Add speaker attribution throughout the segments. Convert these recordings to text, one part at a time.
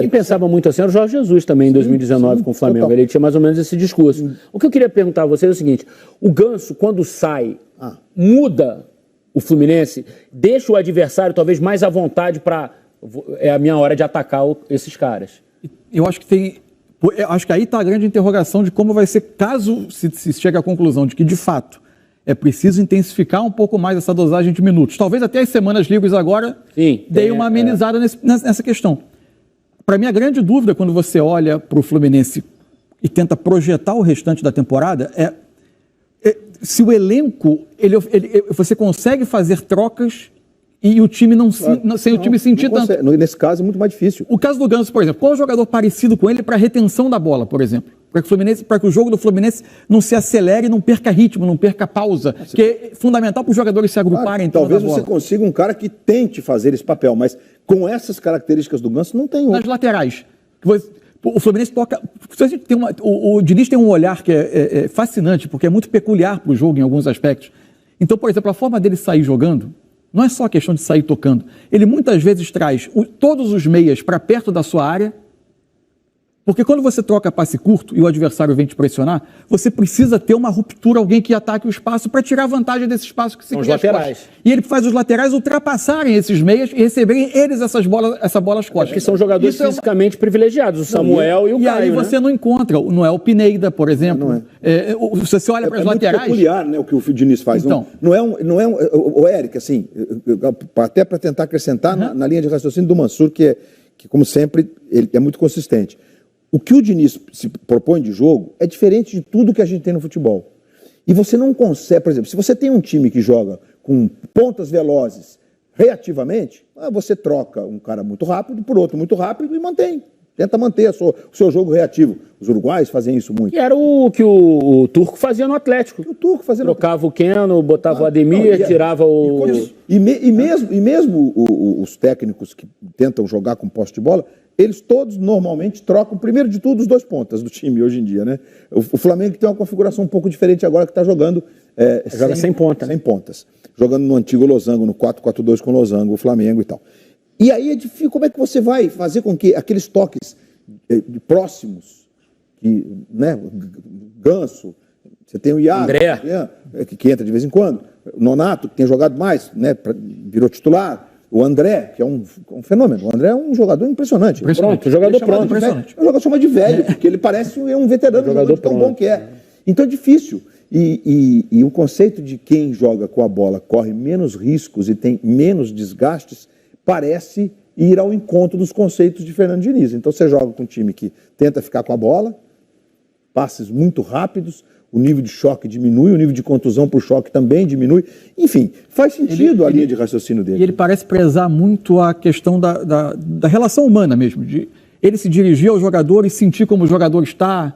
Speaker 1: Quem pensava muito assim era o Jorge Jesus também, em 2019, com o Flamengo. Total. Ele tinha mais ou menos esse discurso. O que eu queria perguntar a vocês é o seguinte: o Ganso, quando sai, muda o Fluminense, deixa o adversário talvez mais à vontade para... É a minha hora de atacar esses caras.
Speaker 2: Eu acho que acho que aí está a grande interrogação de como vai ser, caso se chegue à conclusão de que, de fato, é preciso intensificar um pouco mais essa dosagem de minutos. Talvez até as semanas livres agora deem uma amenizada nessa questão. Para mim, a grande dúvida quando você olha para o Fluminense e tenta projetar o restante da temporada é se o elenco, você consegue fazer trocas e o time sem o time sentir tanto.
Speaker 3: Nesse caso é muito mais difícil.
Speaker 2: O caso do Ganso, por exemplo, qual jogador parecido com ele para retenção da bola, por exemplo? Para que o jogo do Fluminense não se acelere, não perca ritmo, não perca pausa, que é fundamental para os jogadores se agruparem em torno da bola.
Speaker 3: Talvez você consiga um cara que tente fazer esse papel, mas com essas características do Ganso não tem outro.
Speaker 2: Nas laterais. O Fluminense toca... O Diniz tem um olhar que é fascinante, porque é muito peculiar para o jogo em alguns aspectos. Então, por exemplo, a forma dele sair jogando não é só a questão de sair tocando. Ele muitas vezes traz todos os meias para perto da sua área, porque quando você troca passe curto e o adversário vem te pressionar, você precisa ter uma ruptura, alguém que ataque o espaço para tirar vantagem desse espaço que se cria.
Speaker 1: Os laterais.
Speaker 2: E ele faz os laterais ultrapassarem esses meias e receberem eles essa bola às costas.
Speaker 1: Porque são jogadores fisicamente privilegiados, o Samuel e o Caio.
Speaker 2: E aí você não encontra o Noel Pineda, por exemplo. Se você olha para as laterais...
Speaker 3: É muito peculiar, né, o que o Diniz faz. Então, o Eric, assim, até para tentar acrescentar na linha de raciocínio do Mansur, que como sempre, ele é muito consistente. O que o Diniz se propõe de jogo é diferente de tudo que a gente tem no futebol. E você não consegue, por exemplo, se você tem um time que joga com pontas velozes reativamente, você troca um cara muito rápido por outro muito rápido e mantém. Tenta manter o seu jogo reativo. Os uruguaios fazem isso muito.
Speaker 1: E era o que o Turco fazia no Atlético.
Speaker 3: O Turco fazia
Speaker 1: Trocava o Keno, botava o Ademir, tirava o...
Speaker 3: E mesmo os técnicos que tentam jogar com posse de bola, eles todos normalmente trocam, primeiro de tudo, os dois pontas do time hoje em dia, né? O Flamengo tem uma configuração um pouco diferente agora, que está jogando...
Speaker 1: Joga sem ponta.
Speaker 3: Sem pontas. Jogando no antigo losango, no 4-4-2 com losango, o Flamengo e tal. E aí é difícil, como é que você vai fazer com que aqueles toques próximos, né, Ganso, você tem o Iago,
Speaker 1: André,
Speaker 3: que entra de vez em quando, o Nonato, que tem jogado mais, né, virou titular, o André, que é um fenômeno, o André é um jogador impressionante.
Speaker 1: Pronto, jogador pronto.
Speaker 3: É um jogador chamado de velho, porque ele parece um veterano, jogador tão bom que é. Então é difícil. E o conceito de quem joga com a bola corre menos riscos e tem menos desgastes parece ir ao encontro dos conceitos de Fernando Diniz. Então você joga com um time que tenta ficar com a bola, passes muito rápidos, o nível de choque diminui, o nível de contusão por choque também diminui. Enfim, faz sentido a linha de raciocínio dele.
Speaker 2: E ele parece prezar muito a questão da relação humana mesmo, de ele se dirigir ao jogador e sentir como o jogador está...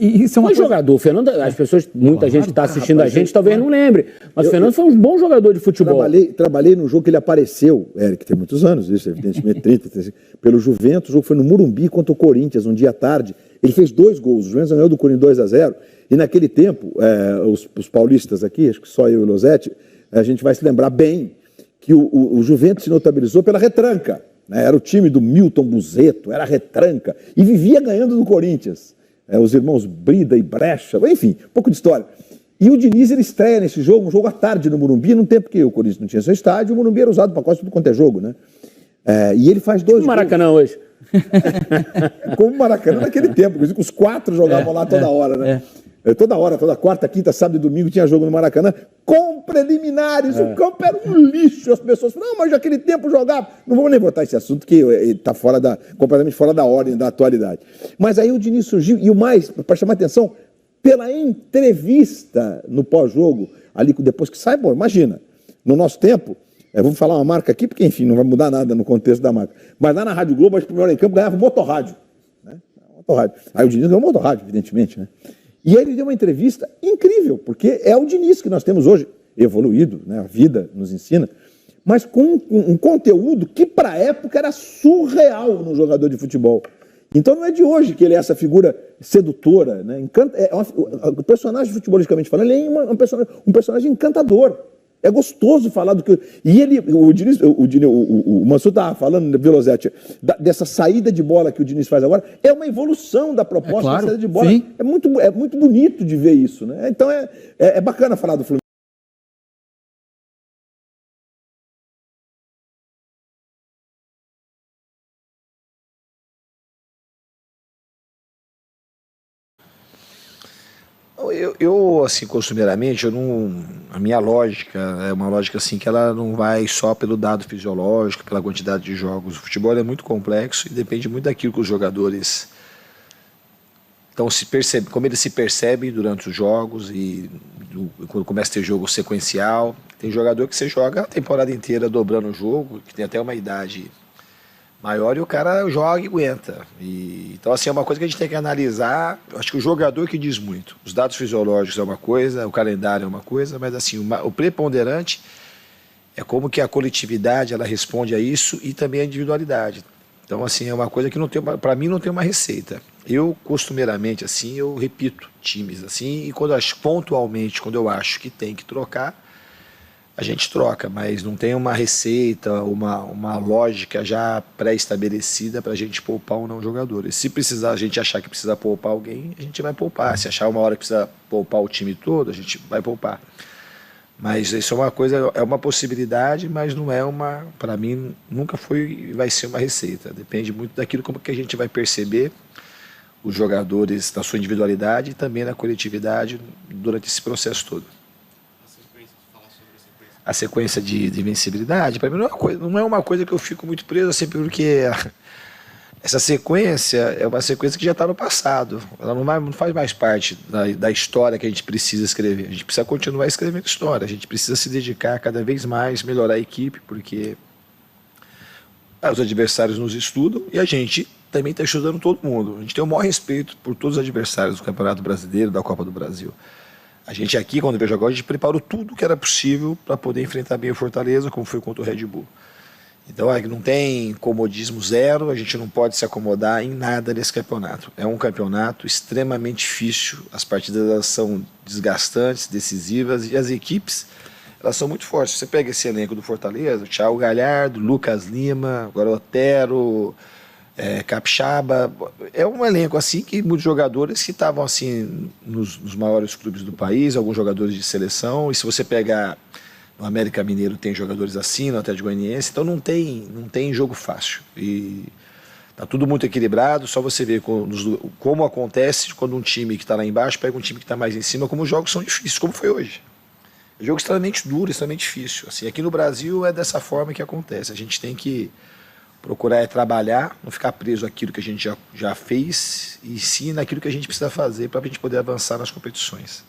Speaker 1: Isso é uma jogador, o Fernando, as pessoas, muita gente que está assistindo a gente talvez não lembre, mas o Fernando foi um bom jogador de futebol.
Speaker 3: Trabalhei no jogo que ele apareceu, Eric, tem muitos anos isso, evidentemente, 30, pelo Juventus, o jogo foi no Morumbi contra o Corinthians, um dia à tarde, ele fez 2 gols, o Juventus ganhou do Corinthians 2-0, e naquele tempo, os paulistas aqui, acho que só eu e o Losetti, a gente vai se lembrar bem que o Juventus se notabilizou pela retranca, né? Era o time do Milton Buzetto, era a retranca, e vivia ganhando do Corinthians. Os irmãos Brida e Brecha, enfim, um pouco de história. E o Diniz, ele estreia nesse jogo, um jogo à tarde no Morumbi, num tempo que o Corinthians não tinha seu estádio, o Morumbi era usado para quase tudo quanto é jogo, né? E ele faz 2 gols.
Speaker 1: Maracanã hoje.
Speaker 3: Como o Maracanã naquele tempo, inclusive os 4 jogavam lá toda hora, né? Toda hora, toda quarta, quinta, sábado e domingo tinha jogo no Maracanã, com preliminares, o campo era um lixo, as pessoas falaram, não, mas naquele tempo jogava. Não vamos nem botar esse assunto, que está completamente fora da ordem, da atualidade. Mas aí o Diniz surgiu, e o mais, para chamar a atenção, pela entrevista no pós-jogo, ali depois que sai, bom, imagina, no nosso tempo, vamos falar uma marca aqui, porque enfim, não vai mudar nada no contexto da marca, mas lá na Rádio Globo, a primeira em campo ganhava o motorrádio, né? Motorrádio. Aí o Diniz ganhou o motorrádio, evidentemente, né? E aí ele deu uma entrevista incrível, porque é o Diniz que nós temos hoje, evoluído, né? A vida nos ensina, mas com um conteúdo que para a época era surreal no jogador de futebol. Então não é de hoje que ele é essa figura sedutora, né? O personagem, futebolisticamente falando, ele é um personagem encantador. É gostoso falar do que... E ele, o Mansur estava falando, Velosetti, dessa saída de bola que o Diniz faz agora, é uma evolução da proposta
Speaker 2: claro,
Speaker 3: da saída de bola.
Speaker 2: sim.
Speaker 3: É muito bonito de ver isso, né? Então é bacana falar do Fluminense.
Speaker 4: Eu, assim, costumeiramente, a minha lógica é uma lógica assim que ela não vai só pelo dado fisiológico, pela quantidade de jogos. O futebol é muito complexo e depende muito daquilo que os jogadores como eles se percebem durante os jogos e quando começa a ter jogo sequencial. Tem jogador que você joga a temporada inteira dobrando o jogo, que tem até uma idade maior e o cara joga e aguenta. Então, assim, é uma coisa que a gente tem que analisar. Eu acho que o jogador que diz muito. Os dados fisiológicos é uma coisa, o calendário é uma coisa, mas assim, o preponderante é como que a coletividade ela responde a isso e também a individualidade. Então, assim, é uma coisa que para mim não tem uma receita. Eu, costumeiramente, assim, eu repito times, assim, e pontualmente, quando eu acho que tem que trocar, a gente troca, mas não tem uma receita, uma lógica já pré-estabelecida para a gente poupar ou não jogadores. Se precisar, a gente achar que precisa poupar alguém, a gente vai poupar. Se achar uma hora que precisa poupar o time todo, a gente vai poupar. Mas isso é uma coisa, é uma possibilidade, mas não é para mim, nunca foi e vai ser uma receita. Depende muito daquilo como que a gente vai perceber os jogadores na sua individualidade e também na coletividade durante esse processo todo. A sequência de vencibilidade, para mim não é uma coisa que eu fico muito preso, assim, porque essa sequência é uma sequência que já está no passado. Ela não faz mais parte da história que a gente precisa escrever. A gente precisa continuar escrevendo história. A gente precisa se dedicar cada vez mais, melhorar a equipe, porque os adversários nos estudam e a gente também está estudando todo mundo. A gente tem o maior respeito por todos os adversários do Campeonato Brasileiro, da Copa do Brasil. A gente aqui, quando veio agora, a gente preparou tudo que era possível para poder enfrentar bem o Fortaleza, como foi contra o Red Bull. Então, não tem comodismo zero, a gente não pode se acomodar em nada nesse campeonato. É um campeonato extremamente difícil, as partidas são desgastantes, decisivas, e as equipes, elas são muito fortes. Você pega esse elenco do Fortaleza, Thiago Galhardo, Lucas Lima, agora Otero, Capixaba, é um elenco assim que muitos jogadores que estavam assim nos maiores clubes do país, alguns jogadores de seleção, e se você pegar no América Mineiro tem jogadores assim, no Atlético Goianiense, então não tem jogo fácil e tá tudo muito equilibrado, só você ver como acontece quando um time que está lá embaixo pega um time que está mais em cima, como os jogos são difíceis, como foi hoje. É um jogo extremamente duro, extremamente difícil. Assim, aqui no Brasil é dessa forma que acontece, a gente tem que procurar trabalhar, não ficar preso àquilo que a gente já fez, e sim naquilo que a gente precisa fazer para a gente poder avançar nas competições.